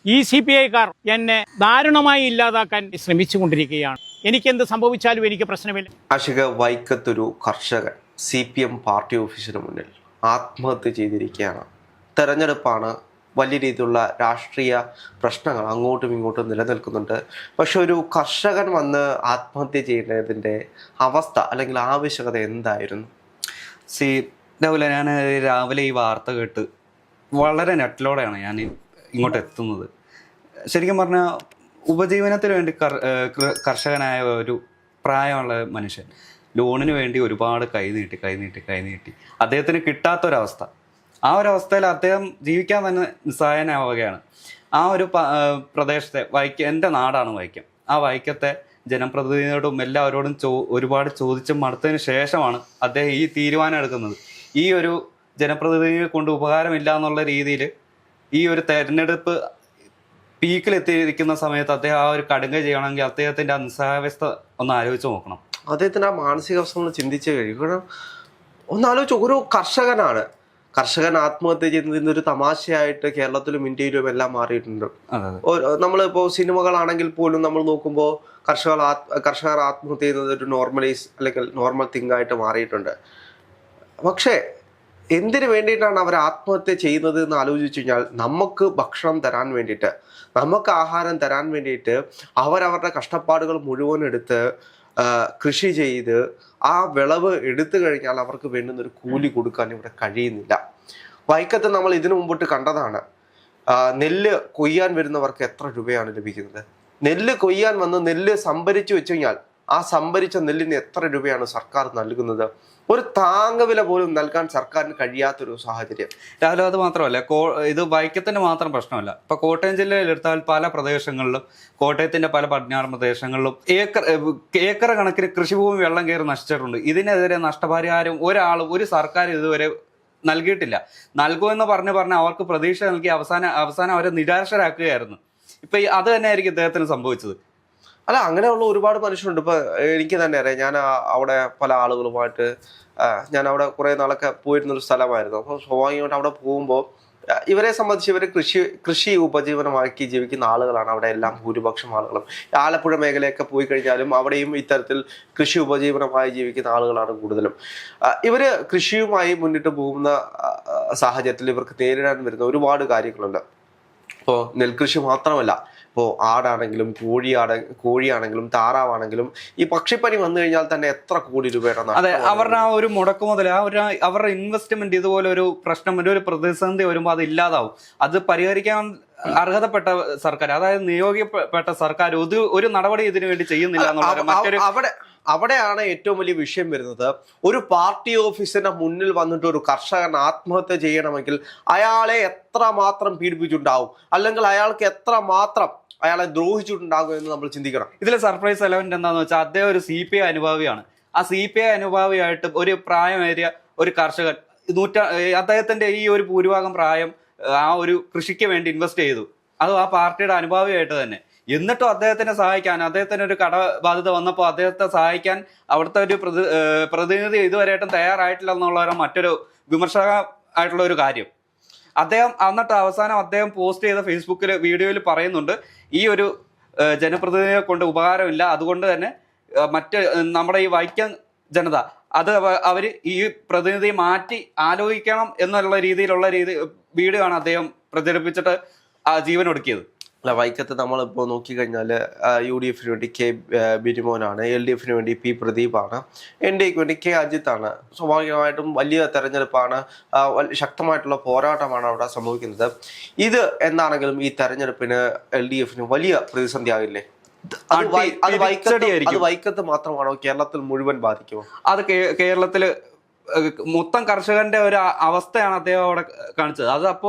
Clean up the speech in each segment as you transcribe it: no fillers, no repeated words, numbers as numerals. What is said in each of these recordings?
ഈ CPI-കാർ എന്നെ ദാരുണമായി ഇല്ലാതാക്കാൻ ശ്രമിച്ചുകൊണ്ടിരിക്കുകയാണ്. എനിക്കെന്ത് സംഭവിച്ചാലും എനിക്ക് പ്രശ്നമില്ല. ആഷിക, വൈക്കത്തൊരു കർഷകൻ CPM പാർട്ടി ഓഫീസിന് മുന്നിൽ ആത്മഹത്യ ചെയ്തിരിക്കുകയാണ്. തെരഞ്ഞെടുപ്പാണ്, വലിയ രീതിയിലുള്ള രാഷ്ട്രീയ പ്രശ്നങ്ങൾ അങ്ങോട്ടും ഇങ്ങോട്ടും നിലനിൽക്കുന്നുണ്ട്. പക്ഷെ ഒരു കർഷകൻ വന്ന് ആത്മഹത്യ ചെയ്യുന്നതിൻ്റെ അവസ്ഥ അല്ലെങ്കിൽ ആവശ്യകത എന്തായിരുന്നു? രാവിലെ ഞാൻ രാവിലെ ഈ വാർത്ത കേട്ട് വളരെ നെറ്റിലോടെയാണ് ഞാൻ ഇങ്ങോട്ട് എത്തുന്നത്. ശരിക്കും പറഞ്ഞാൽ ഉപജീവനത്തിന് വേണ്ടി കർഷകനായ ഒരു പ്രായമുള്ള മനുഷ്യൻ ലോണിന് വേണ്ടി ഒരുപാട് കൈനീട്ടി അദ്ദേഹത്തിന് കിട്ടാത്തൊരവസ്ഥ. ആ ഒരു അവസ്ഥയിൽ അദ്ദേഹം ജീവിക്കാൻ തന്നെ നിസ്സഹായനാവുകയാണ്. ആ ഒരു പ്രദേശത്തെ എൻ്റെ നാടാണ് വൈക്കം. ആ വൈക്കത്തെ ജനപ്രതിനിധിയോടും എല്ലാവരോടും ഒരുപാട് ചോദിച്ച് മടുത്തതിന് ശേഷമാണ് അദ്ദേഹം ഈ തീരുമാനം എടുക്കുന്നത്. ഈ ഒരു ജനപ്രതിനിധിയെ കൊണ്ട് ഉപകാരമില്ല എന്നുള്ള രീതിയിൽ ഈ ഒരു തെരഞ്ഞെടുപ്പ് പീക്കിലെത്തിയിരിക്കുന്ന സമയത്ത് അദ്ദേഹം ആ ഒരു കടുങ്ക ചെയ്യണമെങ്കിൽ അദ്ദേഹത്തിൻ്റെ ആ നിസ്സഹായാവസ്ഥ ഒന്ന് ആലോചിച്ച് നോക്കണം. അദ്ദേഹത്തിന് ആ മാനസികാവസ്ഥ നമ്മൾ ചിന്തിച്ച് കഴിയും. ഒന്നാലോചിച്ച്, ഒരു കർഷകൻ ആത്മഹത്യ ചെയ്യുന്നത് ഇന്നൊരു തമാശയായിട്ട് കേരളത്തിലും ഇന്ത്യയിലും എല്ലാം മാറിയിട്ടുണ്ട്. നമ്മളിപ്പോൾ സിനിമകളാണെങ്കിൽ പോലും നമ്മൾ നോക്കുമ്പോൾ കർഷകർ ആത്മഹത്യ ചെയ്യുന്നത് ഒരു നോർമലൈസ് അല്ലെങ്കിൽ നോർമൽ തിങ് ആയിട്ട് മാറിയിട്ടുണ്ട്. പക്ഷേ എന്തിനു വേണ്ടിയിട്ടാണ് അവർ ആത്മഹത്യ ചെയ്യുന്നത് എന്ന് ആലോചിച്ച് കഴിഞ്ഞാൽ, നമുക്ക് ഭക്ഷണം തരാൻ വേണ്ടിയിട്ട്, നമുക്ക് ആഹാരം തരാൻ വേണ്ടിയിട്ട് അവരവരുടെ കഷ്ടപ്പാടുകൾ മുഴുവൻ എടുത്ത് കൃഷി ചെയ്ത് ആ വിളവ് എടുത്തു കഴിഞ്ഞാൽ അവർക്ക് വേണ്ടുന്നൊരു കൂലി കൊടുക്കാൻ ഇവിടെ കഴിയുന്നില്ല. വൈക്കത്ത് നമ്മൾ ഇതിനു മുമ്പിട്ട് കണ്ടതാണ്. നെല്ല് കൊയ്യാൻ വരുന്നവർക്ക് എത്ര രൂപയാണ് ലഭിക്കുന്നത്? നെല്ല് കൊയ്യാൻ വന്ന് നെല്ല് സംഭരിച്ചു വെച്ച് കഴിഞ്ഞാൽ ആ സംഭരിച്ച നെല്ലിന് എത്ര രൂപയാണ് സർക്കാർ നൽകുന്നത്? ഒരു താങ്ങുവില പോലും നൽകാൻ സർക്കാരിന് കഴിയാത്തൊരു സാഹചര്യം. രാവിലെ അത് മാത്രമല്ല, ഇത് വൈക്കത്തിന്റെ മാത്രം പ്രശ്നമല്ല. ഇപ്പൊ കോട്ടയം ജില്ലയിൽ എടുത്താൽ പല പ്രദേശങ്ങളിലും, കോട്ടയത്തിന്റെ പല പടിഞ്ഞാറൻ പ്രദേശങ്ങളിലും ഏക്കർ കണക്കിന് കൃഷിഭൂമി വെള്ളം കയറി നശിച്ചിട്ടുണ്ട്. ഇതിനെതിരെ നഷ്ടപരിഹാരം ഒരു സർക്കാർ ഇതുവരെ നൽകിയിട്ടില്ല. നൽകുമെന്ന് പറഞ്ഞ് അവർക്ക് പ്രതീക്ഷ നൽകി അവസാനം അവരെ നിരാശരാക്കുകയായിരുന്നു. ഇപ്പൊ അത് തന്നെയായിരിക്കും ഇദ്ദേഹത്തിന് സംഭവിച്ചത്. അല്ല, അങ്ങനെയുള്ള ഒരുപാട് മനുഷ്യരുണ്ട്. ഇപ്പൊ എനിക്ക് തന്നെ അറിയാം. ഞാൻ അവിടെ പല ആളുകളുമായിട്ട് ഞാൻ അവിടെ കുറെ നാളൊക്കെ പോയിരുന്നൊരു സ്ഥലമായിരുന്നു. അപ്പോൾ സ്വാഭാവികമായിട്ട് അവിടെ പോകുമ്പോൾ ഇവരെ സംബന്ധിച്ച് ഇവർ കൃഷി ഉപജീവനമാക്കി ജീവിക്കുന്ന ആളുകളാണ് അവിടെ എല്ലാം ഭൂരിപക്ഷം ആളുകളും. ആലപ്പുഴ മേഖലയൊക്കെ പോയി കഴിഞ്ഞാലും അവിടെയും ഇത്തരത്തിൽ കൃഷി ഉപജീവനമായി ജീവിക്കുന്ന ആളുകളാണ് കൂടുതലും. ഇവര് കൃഷിയുമായി മുന്നിട്ട് പോകുന്ന സാഹചര്യത്തിൽ ഇവർക്ക് നേരിടാൻ വരുന്ന ഒരുപാട് കാര്യങ്ങളുണ്ട്. ഇപ്പോൾ നെൽകൃഷി മാത്രമല്ല, ഇപ്പോൾ ആടാണെങ്കിലും കോഴിയാണെങ്കിലും താറാവാണെങ്കിലും ഈ പക്ഷിപ്പനി വന്നു കഴിഞ്ഞാൽ തന്നെ എത്ര കോടി രൂപയുടെ. അതെ, അവരുടെ ആ ഒരു മുടക്കുമുതൽ, അവരുടെ ഇൻവെസ്റ്റ്മെന്റ് ഇതുപോലെ ഒരു പ്രശ്നം, ഒരു പ്രതിസന്ധി വരുമ്പോൾ അത് ഇല്ലാതാവും. അത് പരിഹരിക്കാൻ അർഹതപ്പെട്ട സർക്കാർ, അതായത് നിയോഗിക്കപ്പെട്ട സർക്കാർ ഒരു നടപടി ഇതിനു വേണ്ടി ചെയ്യുന്നില്ല എന്നുള്ള അവിടെയാണ് ഏറ്റവും വലിയ വിഷയം വരുന്നത്. ഒരു പാർട്ടി ഓഫീസിന്റെ മുന്നിൽ വന്നിട്ട് ഒരു കർഷകൻ ആത്മഹത്യ ചെയ്യണമെങ്കിൽ അയാളെ എത്രമാത്രം പീഡിപ്പിച്ചിട്ടുണ്ടാവും, അല്ലെങ്കിൽ അയാൾക്ക് എത്രമാത്രം അയാളെ ദ്രോഹിച്ചിട്ടുണ്ടാകും എന്ന് നമ്മൾ ചിന്തിക്കണം. ഇതിലെ സർപ്രൈസ് എലമെന്റ് എന്താന്ന് വെച്ചാൽ, അദ്ദേഹം ഒരു CPI അനുഭാവിയാണ്. ആ CPI അനുഭാവിയായിട്ട് ഒരു പ്രായമേറിയ ഒരു കർഷകൻ, അദ്ദേഹത്തിന്റെ ഈ ഒരു ഭൂരിഭാഗം പ്രായം ആ ഒരു കൃഷിക്ക് വേണ്ടി ഇൻവെസ്റ്റ് ചെയ്തു, അത് ആ പാർട്ടിയുടെ അനുഭാവിയായിട്ട് തന്നെ. എന്നിട്ടും അദ്ദേഹത്തിനെ സഹായിക്കാൻ, അദ്ദേഹത്തിന് ഒരു കടബാധ്യത വന്നപ്പോൾ അദ്ദേഹത്തെ സഹായിക്കാൻ അവിടുത്തെ ഒരു പ്രതിനിധി ഇതുവരെയായിട്ടും തയ്യാറായിട്ടില്ല എന്നുള്ള മറ്റൊരു വിമർശകമായിട്ടുള്ള ഒരു കാര്യം. എന്നിട്ട് അവസാനം അദ്ദേഹം പോസ്റ്റ് ചെയ്ത ഫേസ്ബുക്കിൽ വീഡിയോയിൽ പറയുന്നുണ്ട്, ഈ ഒരു ജനപ്രതിനിധിയെ കൊണ്ട് ഉപകാരമില്ല, അതുകൊണ്ട് തന്നെ നമ്മുടെ ഈ വൈക്കം ജനത അവർ ഈ പ്രതിനിധിയെ മാറ്റി ആലോചിക്കണം എന്നുള്ള രീതിയിലുള്ള വീഡിയോ ആണ് അദ്ദേഹം പ്രചരിപ്പിച്ചിട്ട് ജീവൻ ഒടുക്കിയത്. അല്ല, വൈക്കത്ത് നമ്മളിപ്പോൾ നോക്കിക്കഴിഞ്ഞാൽ UDF വേണ്ടി K ബിരിമോനാണ്, LDF വേണ്ടി P പ്രദീപാണ്, NDAക്ക് വേണ്ടി K അജിത്താണ്. സ്വാഭാവികമായിട്ടും വലിയ തെരഞ്ഞെടുപ്പാണ്, ശക്തമായിട്ടുള്ള പോരാട്ടമാണ് അവിടെ സംഭവിക്കുന്നത്. ഇത് എന്താണെങ്കിലും ഈ തെരഞ്ഞെടുപ്പിന് LDF വലിയ പ്രതിസന്ധി ആകില്ലേ? അത് വൈക്കത്ത് മാത്രമാണോ, കേരളത്തിൽ മുഴുവൻ ബാധിക്കുമോ? അത് കേരളത്തില് മൊത്തം കർഷകന്റെ ഒരു അവസ്ഥയാണ് അദ്ദേഹം അവിടെ കാണിച്ചത്.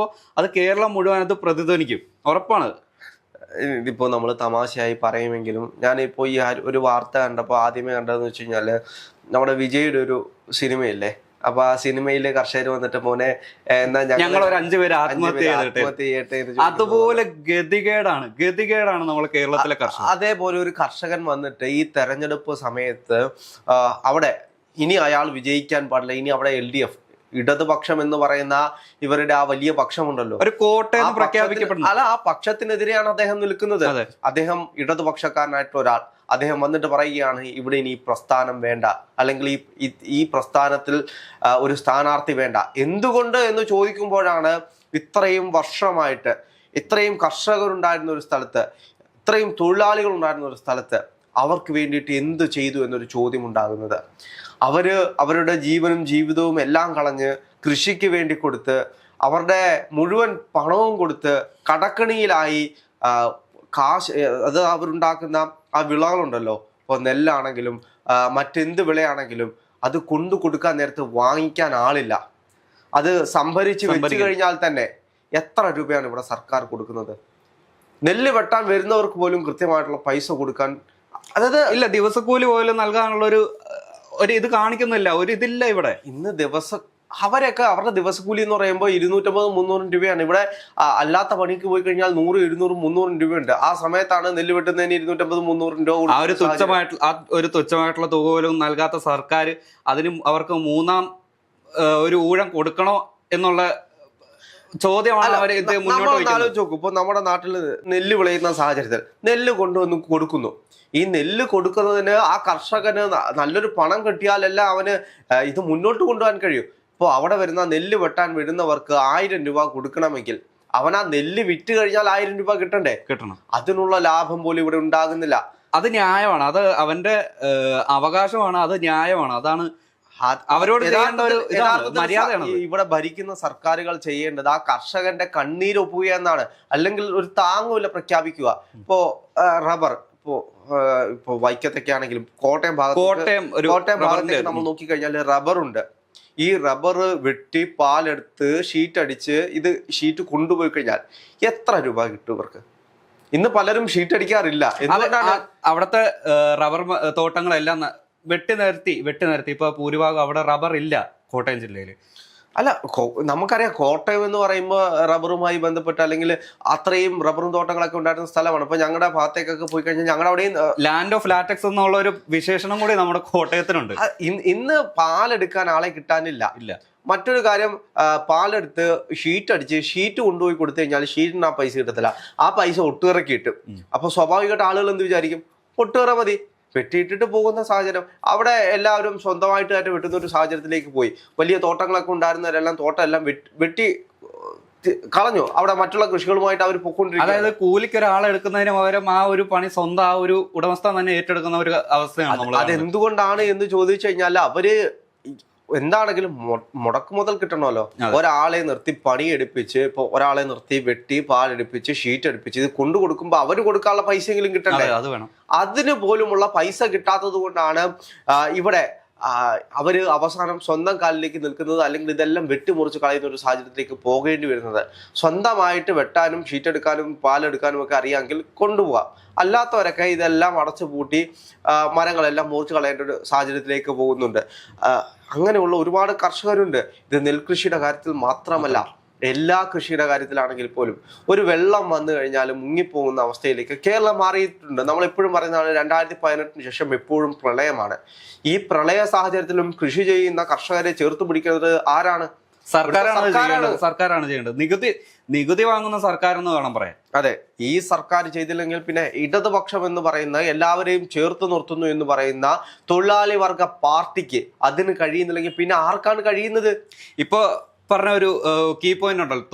അത് കേരളം മുഴുവൻ അത് പ്രതിധ്വനിക്കും, ഉറപ്പാണ്. ഇതിപ്പോൾ നമ്മൾ തമാശയായി പറയുമെങ്കിലും ഞാനിപ്പോൾ ഈ ഒരു വാർത്ത കണ്ടപ്പോൾ ആദ്യമേ കണ്ടതെന്ന് വെച്ച് കഴിഞ്ഞാല്, നമ്മുടെ വിജയുടെ ഒരു സിനിമയില്ലേ, അപ്പൊ ആ സിനിമയിലെ കർഷകർ വന്നിട്ട് മോനെ എന്നാ ഞങ്ങൾ ഒരു 5 പേര് ആത്മഹത്യ ചെയ്യട്ടെ. അതുപോലെ ഗതികേടാണ് നമ്മളെ കേരളത്തിലെ കർഷകർ. അതേപോലെ ഒരു കർഷകൻ വന്നിട്ട് ഈ തെരഞ്ഞെടുപ്പ് സമയത്ത് അവിടെ ഇനി അയാൾ വിജയിക്കാൻ പാടില്ല, ഇനി അവിടെ LDF ഇടതുപക്ഷം എന്ന് പറയുന്ന ഇവരുടെ ആ വലിയ പക്ഷമുണ്ടല്ലോ, ഒരു കോട്ടയം പ്രഖ്യാപിക്കപ്പെടുന്നു. അല്ല, ആ പക്ഷത്തിനെതിരെയാണ് അദ്ദേഹം നിൽക്കുന്നത്. അദ്ദേഹം ഇടതുപക്ഷക്കാരനായിട്ടുള്ള ഒരാൾ, അദ്ദേഹം വന്നിട്ട് പറയുകയാണ് ഇവിടെ ഇനി പ്രസ്ഥാനം വേണ്ട, അല്ലെങ്കിൽ ഈ പ്രസ്ഥാനത്തിൽ ഒരു സ്ഥാനാർത്ഥി വേണ്ട. എന്തുകൊണ്ട് എന്ന് ചോദിക്കുമ്പോഴാണ് ഇത്രയും വർഷമായിട്ട് ഇത്രയും കർഷകരുണ്ടായിരുന്ന ഒരു സ്ഥലത്ത്, ഇത്രയും തൊഴിലാളികൾ ഉണ്ടായിരുന്ന ഒരു സ്ഥലത്ത് അവർക്ക് വേണ്ടിയിട്ട് എന്ത് ചെയ്തു എന്നൊരു ചോദ്യം ഉണ്ടാകുന്നത്. അവരുടെ ജീവനും ജീവിതവും എല്ലാം കളഞ്ഞ് കൃഷിക്ക് വേണ്ടി കൊടുത്ത്, അവരുടെ മുഴുവൻ പണവും കൊടുത്ത് കടക്കണിയിലായി കാശ്, അത് അവരുണ്ടാക്കുന്ന ആ വിളകളുണ്ടല്ലോ, ഇപ്പോൾ നെല്ലാണെങ്കിലും മറ്റെന്ത് വിളയാണെങ്കിലും അത് കൊണ്ടു കൊടുക്കാൻ നേരത്ത് വാങ്ങിക്കാൻ ആളില്ല. അത് സംഭരിച്ച് വെച്ച് കഴിഞ്ഞാൽ തന്നെ എത്ര രൂപയാണ് ഇവിടെ സർക്കാർ കൊടുക്കുന്നത്? നെല്ല് വെട്ടാൻ വരുന്നവർക്ക് പോലും കൃത്യമായിട്ടുള്ള പൈസ കൊടുക്കാൻ, അതായത് ഇല്ല, ദിവസക്കൂലി പോലും നൽകാനുള്ള ഒരു ഇത് കാണിക്കുന്നില്ല, ഒരു ഇതില്ല ഇവിടെ. ഇന്ന് അവരൊക്കെ അവരുടെ ദിവസക്കൂലി എന്ന് പറയുമ്പോൾ 250-300 രൂപയാണ്. ഇവിടെ അല്ലാത്ത പണിക്ക് പോയി കഴിഞ്ഞാൽ 100-200-300 രൂപയുണ്ട്. ആ സമയത്താണ് നെല്ല് വെട്ടുന്നതിന് 250-300 രൂപ. ആ ഒരു തുച്ഛമായിട്ടുള്ള തുക പോലും നൽകാത്ത സർക്കാർ അതിന് അവർക്ക് മൂന്നാം ഒരു ഊഴം കൊടുക്കണോ എന്നുള്ള ചോദ്യമാണ് അവർ ഇത് മുന്നോട്ട് ആലോചിച്ച് നോക്കും. ഇപ്പൊ നമ്മുടെ നാട്ടിൽ നെല്ല് വിളയുന്ന സാഹചര്യത്തിൽ നെല്ല് കൊണ്ടുവന്ന് കൊടുക്കുന്നു. ഈ നെല്ല് കൊടുക്കുന്നതിന് ആ കർഷകന് നല്ലൊരു പണം കിട്ടിയാലല്ല അവന് ഇത് മുന്നോട്ട് കൊണ്ടുപോകാൻ കഴിയും. ഇപ്പോൾ അവിടെ വരുന്ന നെല്ല് വെട്ടാൻ വരുന്നവർക്ക് 1000 രൂപ കൊടുക്കണമെങ്കിൽ അവൻ ആ നെല്ല് വിറ്റ് കഴിഞ്ഞാൽ 1000 രൂപ കിട്ടണം. അതിനുള്ള ലാഭം പോലും ഇവിടെ ഉണ്ടാകുന്നില്ല. അത് ന്യായമാണ്, അത് അവന്റെ അവകാശമാണ്, അത് ന്യായമാണ്. അതാണ് അവരോട് മര്യാദയാണ്. ഇവിടെ ഭരിക്കുന്ന സർക്കാരുകൾ ചെയ്യേണ്ടത് ആ കർഷകന്റെ കണ്ണീരൊപ്പുക എന്നാണ്. അല്ലെങ്കിൽ ഒരു താങ്ങുവില പ്രഖ്യാപിക്കുക. ഇപ്പോ റബ്ബർ, ഇപ്പോ വൈക്കത്തൊക്കെ ആണെങ്കിലും കോട്ടയം ഭാഗത്തേക്ക് നമ്മൾ നോക്കിക്കഴിഞ്ഞാൽ റബ്ബറുണ്ട്. ഈ റബ്ബർ വെട്ടി പാലെടുത്ത് ഷീറ്റ് അടിച്ച് ഷീറ്റ് കൊണ്ടുപോയി കഴിഞ്ഞാൽ എത്ര രൂപ കിട്ടും ഇവർക്ക്? ഇന്ന് പലരും ഷീറ്റ് അടിക്കാറില്ല. എന്തുകൊണ്ടാണ്? അവിടുത്തെ റബ്ബർ തോട്ടങ്ങളെല്ലാം വെട്ടി നിർത്തി. ഇപ്പൊ ഭൂരിഭാഗം അവിടെ റബ്ബർ ഇല്ല കോട്ടയം ജില്ലയില്. അല്ല, നമുക്കറിയാം കോട്ടയം എന്ന് പറയുമ്പോൾ റബ്ബറുമായി ബന്ധപ്പെട്ട് അല്ലെങ്കിൽ അത്രയും റബ്ബറും തോട്ടങ്ങളൊക്കെ ഉണ്ടായിരുന്ന സ്ഥലമാണ്. ഇപ്പൊ ഞങ്ങളുടെ ഭാഗത്തേക്കൊക്കെ പോയി കഴിഞ്ഞാൽ ഞങ്ങളുടെ അവിടെയും ലാൻഡ് ഓഫ് ലാറ്റക്സ് എന്നുള്ള ഒരു വിശേഷണം കൂടി നമ്മുടെ കോട്ടയത്തിനുണ്ട്. ഇന്ന് പാലെടുക്കാൻ ആളെ കിട്ടാനില്ല. മറ്റൊരു കാര്യം, പാലെടുത്ത് ഷീറ്റ് കൊണ്ടുപോയി കൊടുത്തു കഴിഞ്ഞാൽ ഷീറ്റിന് ആ പൈസ കിട്ടത്തില്ല. ആ പൈസ ഒട്ടുകറക്കി കിട്ടും. അപ്പൊ സ്വാഭാവികമായിട്ട് ആളുകൾ എന്ത് വിചാരിക്കും? ഒട്ടുകറ മതി, വെട്ടിയിട്ടിട്ട് പോകുന്ന സാഹചര്യം. അവിടെ എല്ലാവരും സ്വന്തമായിട്ട് തന്നെ വെട്ടുന്ന ഒരു സാഹചര്യത്തിലേക്ക് പോയി. വലിയ തോട്ടങ്ങളൊക്കെ ഉണ്ടായിരുന്നവരെല്ലാം തോട്ടം എല്ലാം വെട്ടി കളഞ്ഞു. അവിടെ മറ്റുള്ള കൃഷികളുമായിട്ട് അവർ പൊക്കൊണ്ടിരിക്കും. അതായത് കൂലിക്ക് ഒരാളെ എടുക്കുന്നതിന് പകരം ആ ഒരു പണി സ്വന്തം ആ ഒരു ഉടമസ്ഥ തന്നെ ഏറ്റെടുക്കുന്ന ഒരു അവസ്ഥയാണ്. അതെന്തുകൊണ്ടാണ് എന്ന് ചോദിച്ചു കഴിഞ്ഞാൽ അവര് എന്താണെങ്കിലും മുടക്ക് മുതൽ കിട്ടണമല്ലോ. ഒരാളെ നിർത്തി പണിയെടുപ്പിച്ച്, ഇപ്പൊ ഒരാളെ നിർത്തി വെട്ടി പാലെടുപ്പിച്ച് ഷീറ്റ് എടുപ്പിച്ച് ഇത് കൊണ്ടു കൊടുക്കുമ്പോ അവര് കൊടുക്കാനുള്ള പൈസയെങ്കിലും കിട്ടണ്ടേ? അതിന് പോലുമുള്ള പൈസ കിട്ടാത്തത് കൊണ്ടാണ് ഇവിടെ അവര് അവസാനം സ്വന്തം കാലിലേക്ക് നിൽക്കുന്നത്, അല്ലെങ്കിൽ ഇതെല്ലാം വെട്ടിമുറിച്ച് കളയുന്ന ഒരു സാഹചര്യത്തിലേക്ക് പോകേണ്ടി വരുന്നത്. സ്വന്തമായിട്ട് വെട്ടാനും ഷീറ്റ് എടുക്കാനും പാലെടുക്കാനും ഒക്കെ അറിയാമെങ്കിൽ കൊണ്ടുപോകാം. അല്ലാത്തവരൊക്കെ ഇതെല്ലാം അടച്ചു പൂട്ടി മരങ്ങളെല്ലാം മുറിച്ച് കളയേണ്ട ഒരു സാഹചര്യത്തിലേക്ക് പോകുന്നുണ്ട്. അങ്ങനെയുള്ള ഒരുപാട് കർഷകരുണ്ട്. ഇത് നെൽകൃഷിയുടെ കാര്യത്തിൽ മാത്രമല്ല, എല്ലാ കൃഷിയുടെ കാര്യത്തിലാണെങ്കിൽ പോലും ഒരു വെള്ളം വന്നു കഴിഞ്ഞാൽ മുങ്ങിപ്പോകുന്ന അവസ്ഥയിലേക്ക് കേരളം മാറിയിട്ടുണ്ട്. നമ്മൾ എപ്പോഴും പറയുന്നതാണ് 2018 ശേഷം എപ്പോഴും പ്രളയമാണ്. ഈ പ്രളയ സാഹചര്യത്തിലും കൃഷി ചെയ്യുന്ന കർഷകരെ ചേർത്ത് പിടിക്കുന്നത് ആരാണ്? സർക്കാരാണ് ചെയ്യേണ്ടത്. നികുതി വാങ്ങുന്ന സർക്കാർ എന്ന് വേണം പറയാൻ. അതെ, ഈ സർക്കാർ ചെയ്തില്ലെങ്കിൽ പിന്നെ ഇടതുപക്ഷം എന്ന് പറയുന്ന എല്ലാവരെയും ചേർത്ത് നിർത്തുന്നു എന്ന് പറയുന്ന തൊഴിലാളി വർഗ പാർട്ടിക്ക് അതിന് കഴിയുന്നില്ലെങ്കിൽ പിന്നെ ആർക്കാണ് കഴിയുന്നത്? ഇപ്പൊ പറഞ്ഞ ഒരു കീ പോയിന്റ് ഉണ്ടല്ലോ,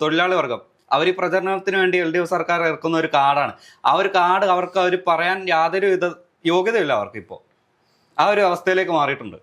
തൊഴിലാളി വർഗം. അവർ ഈ പ്രചരണത്തിന് വേണ്ടി LDF സർക്കാർ ഇറക്കുന്ന ഒരു കാർഡാണ്. ആ ഒരു കാർഡ് അവർ പറയാൻ യാതൊരു യോഗ്യതയില്ല അവർക്ക്. ഇപ്പോൾ ആ ഒരു അവസ്ഥയിലേക്ക് മാറിയിട്ടുണ്ട്.